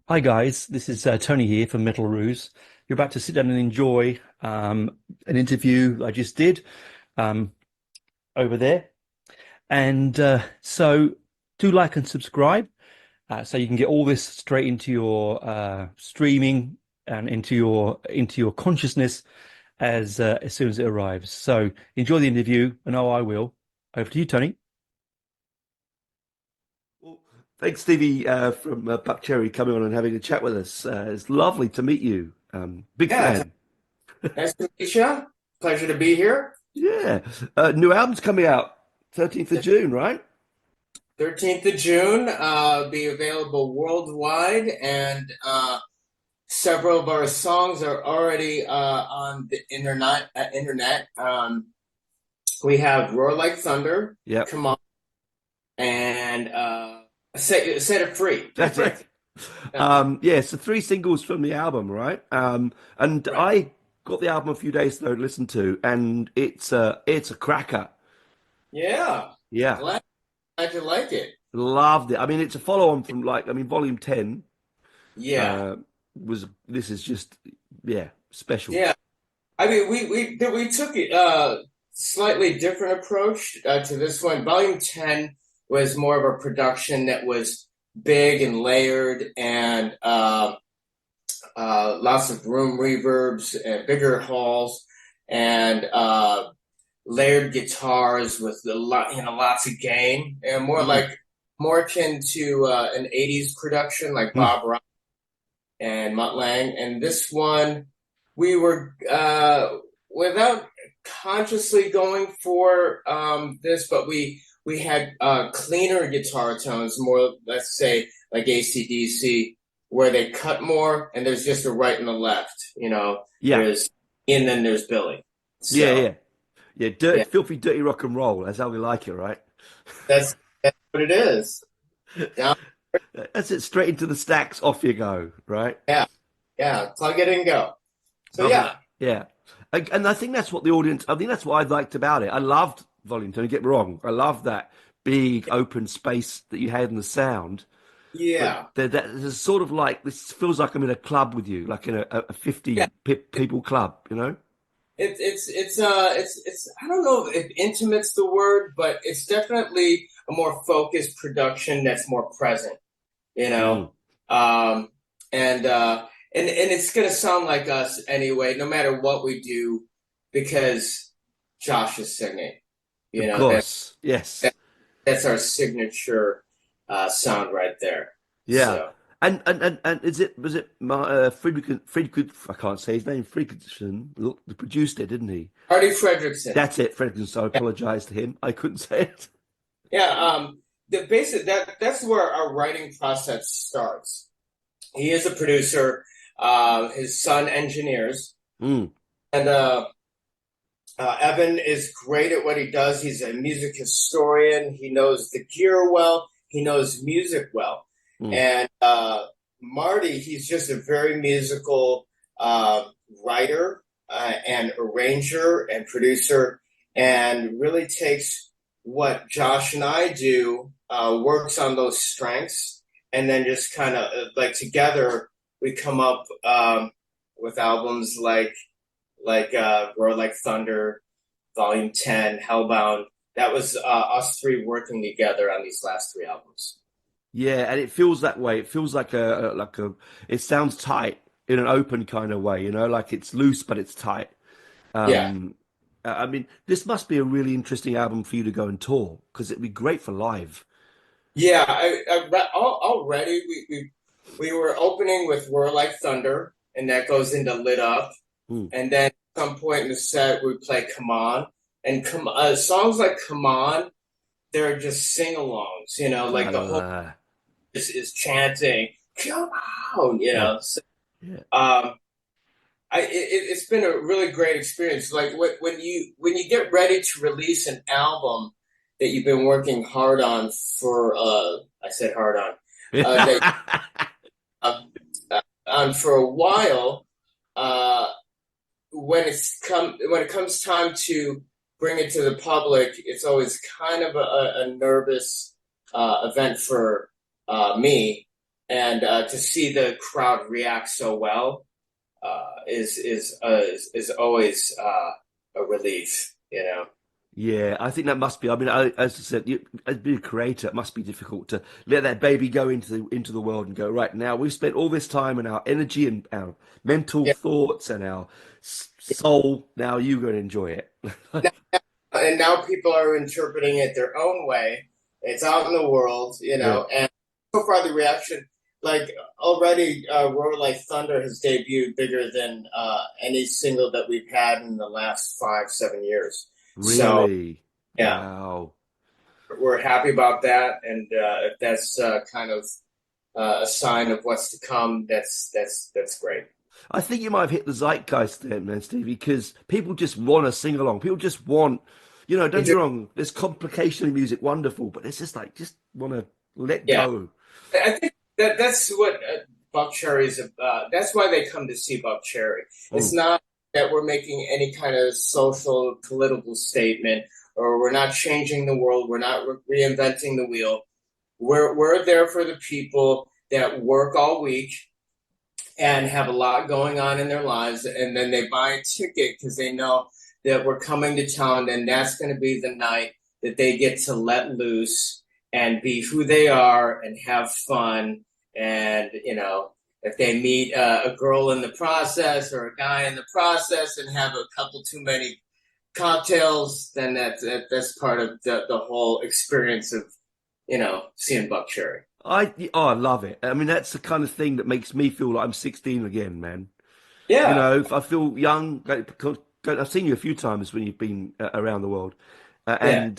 Hi guys, this is Tony here from Metal Roos. You're about to sit down and enjoy an interview I just did um, over there, and so do like and subscribe so you can get all this straight into your streaming and into your consciousness as soon as it arrives. So enjoy the interview, and oh, I will. Over to you, Tony. Well, thanks, Stevie, from Buckcherry, coming on and having a chat with us. It's lovely to meet you. Big Yeah, fan. nice to meet you. Pleasure to be here. Yeah. New album's coming out 13th of The June, right? 13th of June, be available worldwide, and several of our songs are already on the internet. We have Roar Like Thunder, Yep. Come On, and Set It Free. That's it. Yeah, so three singles from the album, right? And Right. I got the album a few days ago to listen to, and it's a cracker. Yeah. Yeah, Glad you like it. loved it. I mean, it's a follow-on from Volume 10 Yeah. uh, was this is just yeah special. Yeah. I mean, we took a slightly different approach to this one. Volume 10 was more of a production that was big and layered and lots of room reverbs and bigger halls and layered guitars with a lot, lots of gain and Mm. more akin to an 80s production like Mm. Bob Rock and Mutt Lang. And this one, we were without consciously going for this, but we had cleaner guitar tones, more let's say like AC/DC, where they cut more, and there's just a right and a left. Yeah, There's and then there's Billy. yeah, So yeah, yeah. yeah, Filthy, dirty rock and roll. That's how we like it, right? that's what it is. Down, That's it. Straight into the stacks. Off you go, right? yeah, yeah. Plug it and go. So I think, yeah, yeah, and I think that's what the audience. I think that's what I liked about it. I loved Volume 10. Don't get me wrong. I loved that big open space that you had in the sound. But yeah. there's sort of like this feels like I'm in a club with you, like in a Yeah. 50 people club, you know? It's I don't know if intimate's the word, but it's definitely a more focused production that's more present, you Mm. know. Um and it's gonna sound like us anyway, no matter what we do, because Josh is singing. You Of know, that, course. Yes. that that's our signature sound right there. Yeah. So And was it Friedrich, I can't say his name, Friedrichsen produced it, didn't he? Artie Fredrickson. That's it, Friedrichsen. So I apologize to him. I couldn't say it. Yeah, the basic that's where our writing process starts. He is a producer. His son engineers, Mm. and Evan is great at what he does. He's a music historian. He knows the gear well. He knows music well, Mm. and Marty, he's just a very musical writer and arranger and producer, and really takes what Josh and I do, works on those strengths, and then just kind of like together we come up with albums like Roar Like Thunder, Volume 10, Hellbound. That was us three working together on these last three albums. Yeah, and it feels that way. It feels like it sounds tight in an open kind of way, you know, like it's loose but it's tight. Yeah. Um, I mean, this must be a really interesting album for you to go and tour because it'd be great for live. Yeah, already we were opening with Roar Like Thunder, and that goes into Lit Up. Mm. And then at some point in the set, we play Come On. And songs like Come On, they're just sing-alongs, like the whole is chanting, Come On, Yeah, So, yeah. um, it's been a really great experience. Like when you get ready to release an album that you've been working hard on for, I said hard on, that uh, on for a while, uh, when it comes time to bring it to the public, it's always kind of a nervous event for me and to see the crowd react so well is always a relief, you know. Yeah, I think that must be. I mean, as I said, as being a creator, it must be difficult to let that baby go into the world and go, right now. We've spent all this time and our energy and our mental Yeah. thoughts and our soul. Now you go and enjoy it. And now people are interpreting it their own way. It's out in the world, you Yeah, know, and so far the reaction, like already, Roar Like Thunder has debuted bigger than any single that we've had in the last 5, 7 years. So really. yeah, Wow. we're happy about that, and if that's kind of a sign of what's to come, that's great. I think you might have hit the zeitgeist there, man, Stevie, because people just want to sing along. People just want, don't They get me do, wrong, there's complication in music, wonderful, but it's just like, just want to let yeah. go. I think that's what Buckcherry is about. That's why they come to see Buckcherry. It's Mm. not that we're making any kind of social political statement, or we're not changing the world. We're not reinventing the wheel. We're there for the people that work all week and have a lot going on in their lives, and then they buy a ticket because they know that we're coming to town, and that's going to be the night that they get to let loose and be who they are and have fun. And if they meet a girl in the process or a guy in the process and have a couple too many cocktails, then that's part of the whole experience of seeing Buckcherry. I love it. I mean, that's the kind of thing that makes me feel like I'm 16 again, man. Yeah, I feel young. Because I've seen you a few times when you've been around the world, yeah. and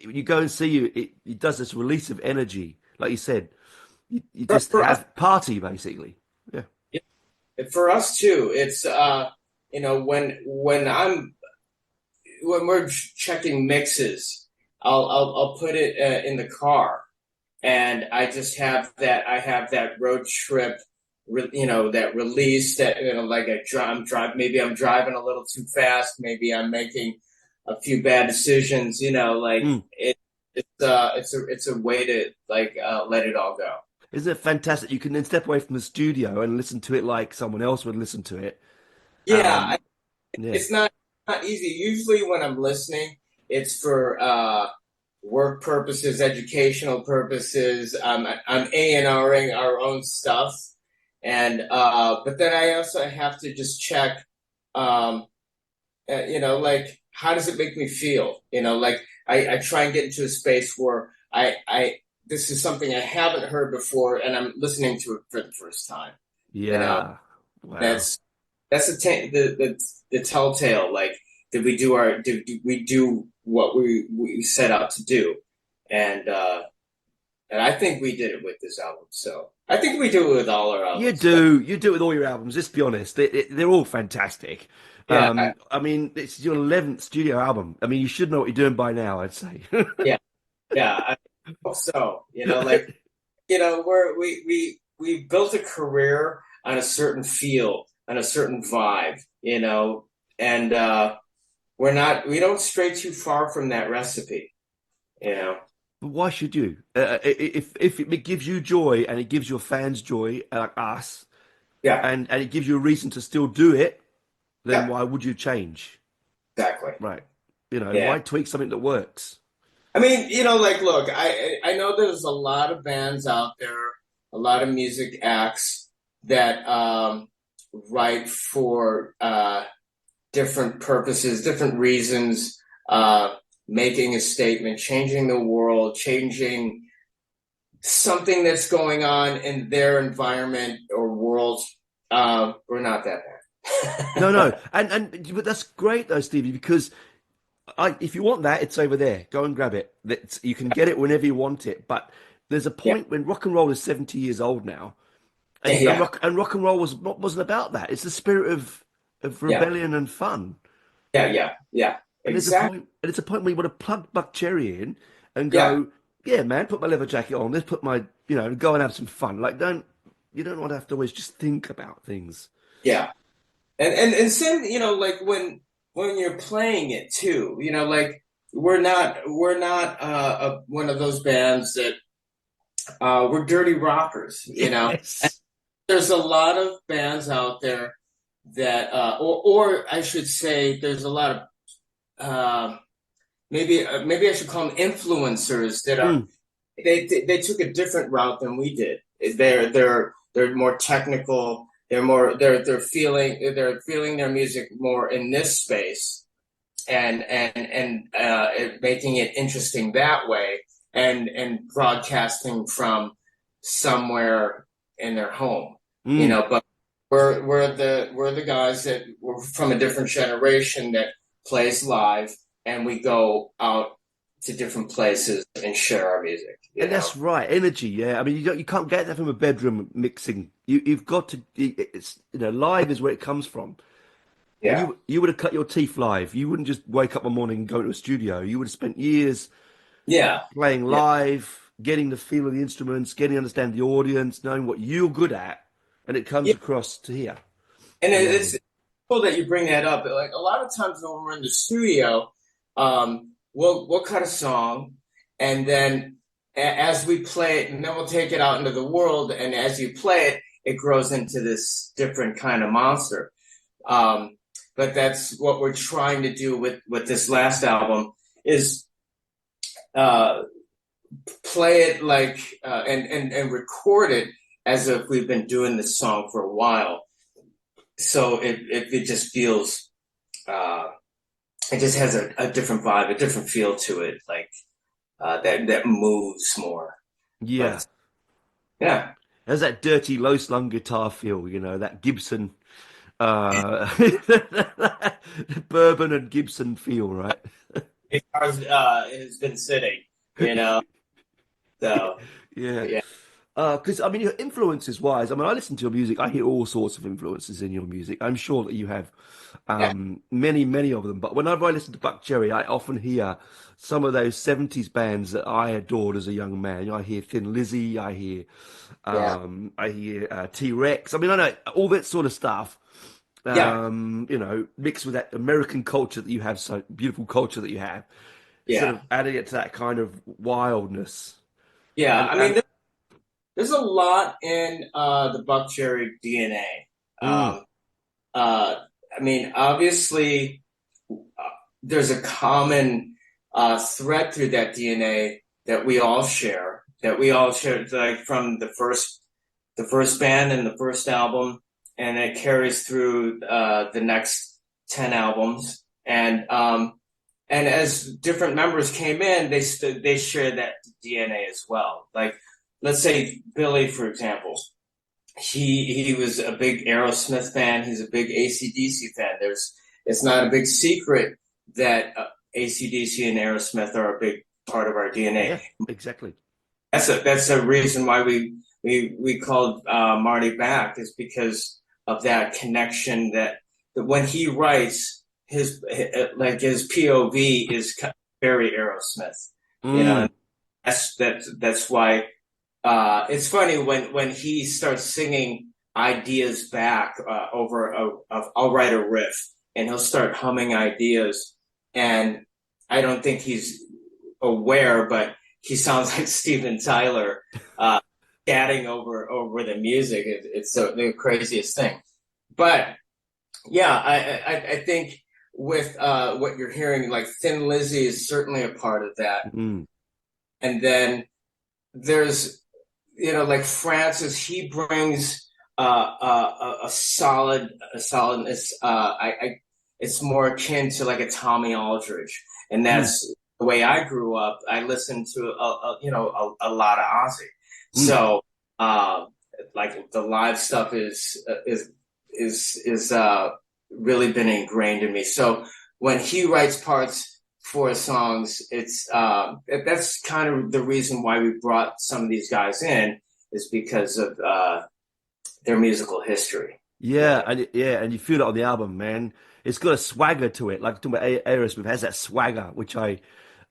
you go and see you. It does this release of energy, like you said. You just For us, have party basically. Yeah. for us too, it's when we're checking mixes, I'll put it in the car, and I just have that. I have that road trip, that release that like I'm drive. Maybe I'm driving a little too fast. Maybe I'm making a few bad decisions. Like Mm. it's a way to like let it all go. Isn't it fantastic? You can then step away from the studio and listen to it like someone else would listen to it. Yeah, Um, yeah. it's not easy. Usually when I'm listening, it's for work purposes, educational purposes. I'm A&Ring our own stuff, and but then I also have to just check, um, like how does it make me feel? Like I try and get into a space where I this is something I haven't heard before, and I'm listening to it for the first time. You know, Yeah. Wow. that's the telltale. Like, did we do what we set out to do? And I think we did it with this album. So I think we do it with all our You albums. But do. You do it with all your albums. Let's be honest. They're all fantastic. yeah, I mean, it's your 11th studio album. I mean, you should know what you're doing by now, I'd say. yeah, yeah. I hope so. Like we built a career on a certain feel, on a certain vibe. And we don't stray too far from that recipe. You know. But why should you? If it gives you joy and it gives your fans joy, like us, Yeah. and it gives you a reason to still do it, then Yeah. why would you change? Exactly. Right. Yeah. Why tweak something that works? I mean, like, look, I know there's a lot of bands out there, a lot of music acts that write for different purposes, different reasons, making a statement, changing the world, changing something that's going on in their environment or world. We're not that No, bad. no, but that's great though, Stevie, because if you want that, it's over there. Go and grab it. You can get it whenever you want it. But there's a Yeah. point when rock and roll is 70 years old now, Yeah. and rock and roll wasn't about that. It's the spirit of Yeah. rebellion and fun. Yeah. Yeah. Yeah. And there's a Exactly. point, and it's a point where you want to plug Buckcherry in and Yeah. go, yeah, man, put my leather jacket on. Let's put my, go and have some fun. Like, you don't want to have to always just think about things. Yeah. And same, like when you're playing it too, like we're not one of those bands that we're dirty rockers, you know. And Yes. there's a lot of bands out there that, or I should say, there's a lot of maybe I should call them influencers that are Mm, they took a different route than we did. They're more technical. They're feeling their music more in this space and making it interesting that way and broadcasting from somewhere in their home, mm. but we're the guys that were from a different generation that plays live, and we go out to different places and share our music, And that's right, energy. Yeah, I mean, you can't get that from a bedroom mixing. You've got to. It's live is where it comes from. And Yeah, you would have cut your teeth live. You wouldn't just wake up one morning and go to a studio. You would have spent years yeah, playing yeah, live, getting the feel of the instruments, getting to understand the audience, knowing what you're good at, and it comes yeah. across to here. And Um, it's cool that you bring that up. Like a lot of times when we're in the studio, we'll cut a song, and then as we play it, and then we'll take it out into the world. And as you play it, it grows into this different kind of monster. Um, but that's what we're trying to do with this last album is uh, play it like and record it as if we've been doing this song for a while. So it just feels uh, it just has a different vibe, a different feel to it, like that moves more. yeah, But yeah, there's that dirty, low-slung guitar feel. That Gibson, uh, bourbon and Gibson feel, right? guitars has been sitting, you know. So Yeah. yeah, Because I mean, your influences wise, I mean, I listen to your music. I hear all sorts of influences in your music. I'm sure that you have yeah, many, many of them. But whenever I listen to Buckcherry, I often hear some of those '70s bands that I adored as a young man. I hear Thin Lizzy. yeah, I hear T-Rex. I mean, I know all that sort of stuff. yeah, Mixed with that American culture that you have, so beautiful culture that you have, sort yeah, of adding it to that kind of wildness. yeah. And I mean, and there's a lot in the Buckcherry DNA. mm, Uh, I mean, obviously, there's a common thread through that DNA that we all share. That we all share, like from the first band and the first album, and it carries through the next 10 albums. And as different members came in, they share that DNA as well. Like, let's say Billy, for example, he was a big Aerosmith fan. He's a big AC/DC fan. It's not a big secret that AC/DC and Aerosmith are a big part of our DNA. yeah, exactly. That's a reason why we called Marty back, is because of that connection that when he writes his POV is very Aerosmith, you know. Mm, And that's why it's funny when he starts singing ideas back over I'll write a riff and he'll start humming ideas, and I don't think he's aware, but he sounds like Steven Tyler uh, chatting over the music. It's the craziest thing. But yeah, I think with what you're hearing, like Thin Lizzy is certainly a part of that, mm, and then there's like Francis, he brings a solidness. It's more akin to like a Tommy Aldridge, and mm, that's the way I grew up. I listened to a lot of Ozzy, mm. so like the live stuff is really been ingrained in me. So when he writes parts for songs, that's kind of the reason why we brought some of these guys in, is because of their musical history. Yeah, and you feel it on the album, man. It's got a swagger to it. Like talking about Aerosmith has that swagger, which I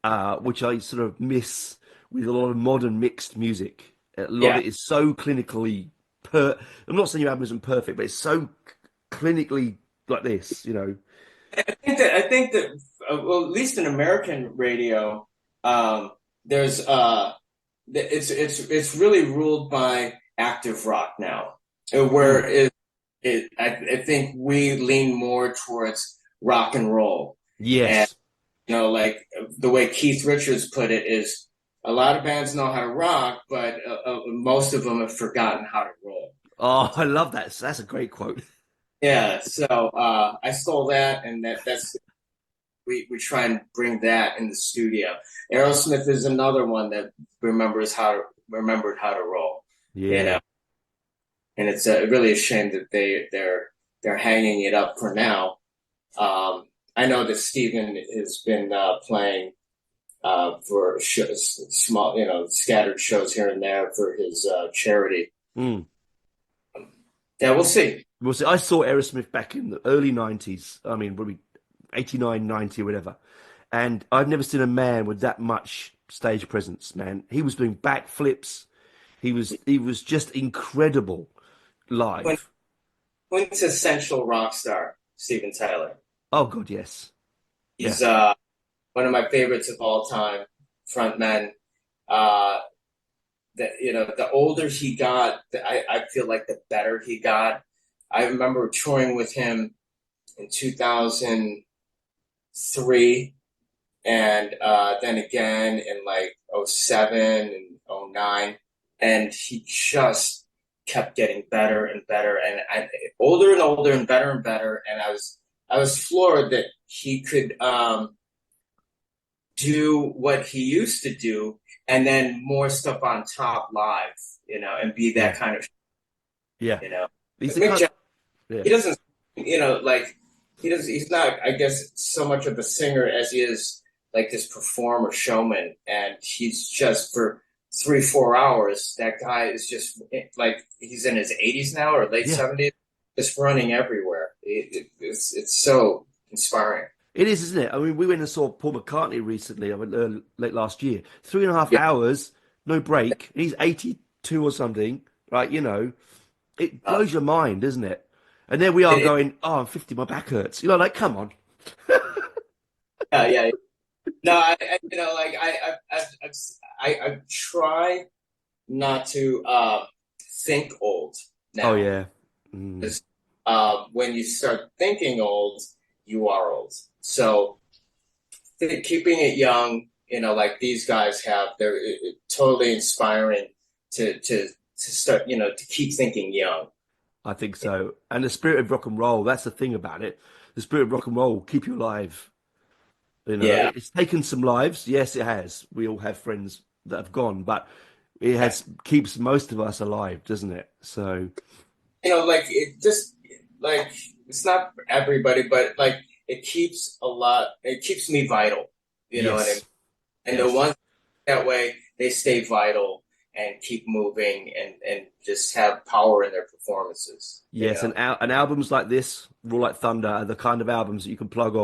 sort of miss with a lot of modern mixed music. A lot of Yeah, it is so clinically per. I'm not saying your album isn't perfect, but it's so clinically like this. I think that well, at least in American radio, there's it's really ruled by active rock now, Mm. where I think we lean more towards rock and roll. And Yes. like the way Keith Richards put it is a lot of bands know how to rock, but most of them have forgotten how to roll. Oh, I love that. That's a great quote. Yeah, so I stole that, and that's we try and bring that in the studio. Aerosmith is another one that remembered how to roll, you Yeah. know, and it's really a shame that they're hanging it up for now. I know that Steven has been playing for small, scattered shows here and there for his charity. Mm. Yeah, we'll see. Well, see, I saw Aerosmith back in the early 90s. I mean, probably 89, 90, whatever. And I've never seen a man with that much stage presence, man. He was doing backflips. He was just incredible live. Quintessential rock star, Steven Tyler. Oh God, yes. Yeah. He's one of my favorites of all time, frontman. Uh, the older he got, I feel like the better he got. I remember touring with him in 2003, and then again in like '07 and '09, and he just kept getting better and better, older and older and better. And I was floored that he could do what he used to do and then more stuff on top live, and be that Yeah. kind of, Yeah. you know. He's the Mick kind. Jagger, Yeah. he doesn't, like he's not, I guess, so much of a singer as he is like this performer showman, and he's just for 3-4 hours. That guy is just like he's in his 80s now or late Yeah. 70s, just running everywhere. It's so inspiring. It is, isn't it? I mean, we went and saw Paul McCartney recently. I went late last year. 3.5 Yeah. hours, no break. He's 82 or something, right? It Uh, blows your mind, doesn't it? And there we are it, going, oh, I'm 50, my back hurts. Like, come on. yeah, yeah. No, like I try not to think old Oh now. yeah. Mm. 'Cause, when you start thinking old, you are old. So keeping it young, like these guys have, they're totally inspiring to start, to keep thinking young. I think so. And the spirit of rock and roll, that's the thing about it. The spirit of rock and roll will keep you alive. Yeah, It's taken some lives. Yes, it has. We all have friends that have gone, but it yeah. has keeps most of us alive, doesn't it? So, Like it just like it's not for everybody, but like it keeps me vital. You know what I mean? yes. And the Yes. ones that way they stay vital and keep moving and just have power in their performances. Yes, and albums like this, Raw Like Thunder, are the kind of albums that you can plug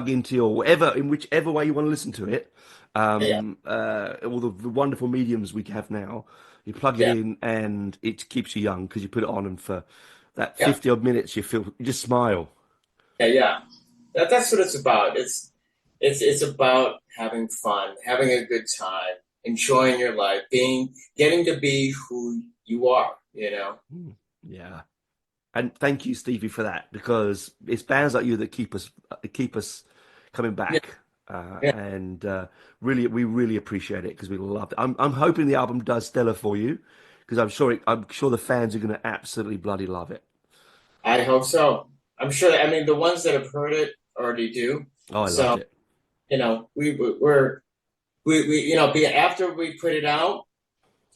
into your whatever, in whichever way you want to listen to it. Yeah, All the wonderful mediums we have now, you plug it yeah, in and it keeps you young because you put it on, and for that yeah, 50 odd minutes, you just smile. yeah, yeah. That's what it's about. It's about having fun, having a good time, enjoying your life, getting to be who you are. Mm, yeah. And thank you, Stevie, for that because it's bands like you that keep us coming Yeah, back, yeah. and really we really appreciate it because we love it. I'm hoping the album does stellar for you because I'm sure the fans are going to absolutely bloody love it. I hope so. I'm sure. I mean, the ones that have heard it already do. Oh, I loved So it. we're after we put it out,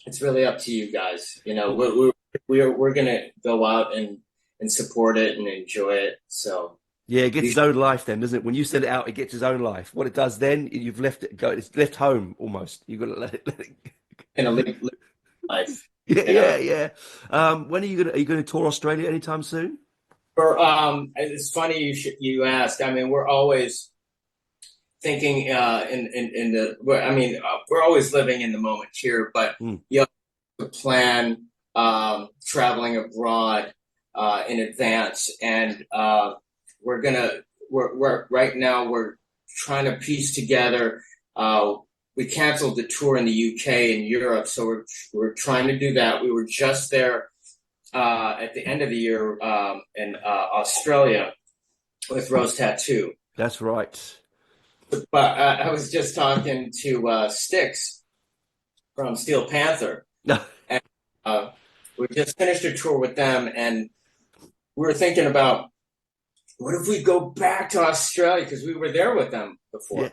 it's really up to you guys. Well, We're gonna go out and support it and enjoy it. So yeah, it gets you its own life then, doesn't it? When you send it out, it gets its own life. What it does then, you've left it go. It's left home almost. You've got to let it. gonna live life. Yeah, You know. yeah, yeah. When are you gonna tour Australia anytime soon? It's funny you ask. I mean, we're always thinking in the. I mean, we're always living in the moment here, but Mm. you have to plan traveling abroad in advance, and we're right now we're trying to piece together. we canceled the tour in the UK and Europe, so we're trying to do that. We were just there at the end of the year in Australia with Rose Tattoo. That's right. But I was just talking to Styx from Steel Panther, and we just finished a tour with them, and we were thinking about what if we go back to Australia, because we were there with them before. Yeah.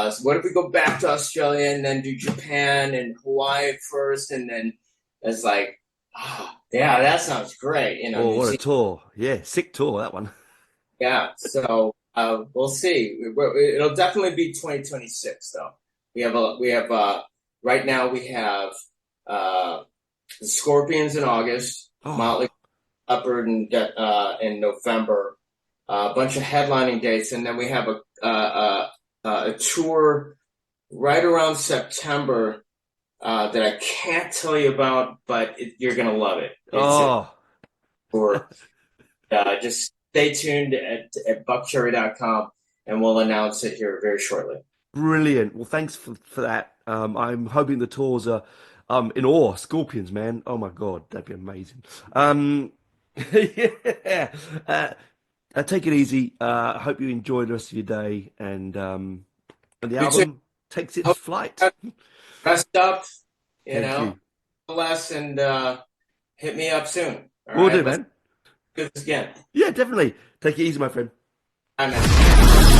So what if we go back to Australia and then do Japan and Hawaii first, and then it's like, yeah, that sounds great. Oh, what a tour. Yeah, sick tour, that one. Yeah. So we'll see. It'll definitely be 2026, though. Right now we have the Scorpions in August, Oh, Motley Leopard in November, a bunch of headlining dates, and then we have a tour right around September that I can't tell you about, but you're gonna love it. It's a oh, tour. Just stay tuned at buckcherry.com, and we'll announce it here very shortly. brilliant. Well, thanks for that. I'm hoping the tours are in awe. Scorpions, man. Oh my God, that'd be amazing. Yeah. Take it easy. I hope you enjoy the rest of your day, and the You too. album takes its Hope flight. you rest up, Thank you. less, and hit me up soon. All Will right, do, let's man. do this again. Yeah, definitely. Take it easy, my friend. Bye, man.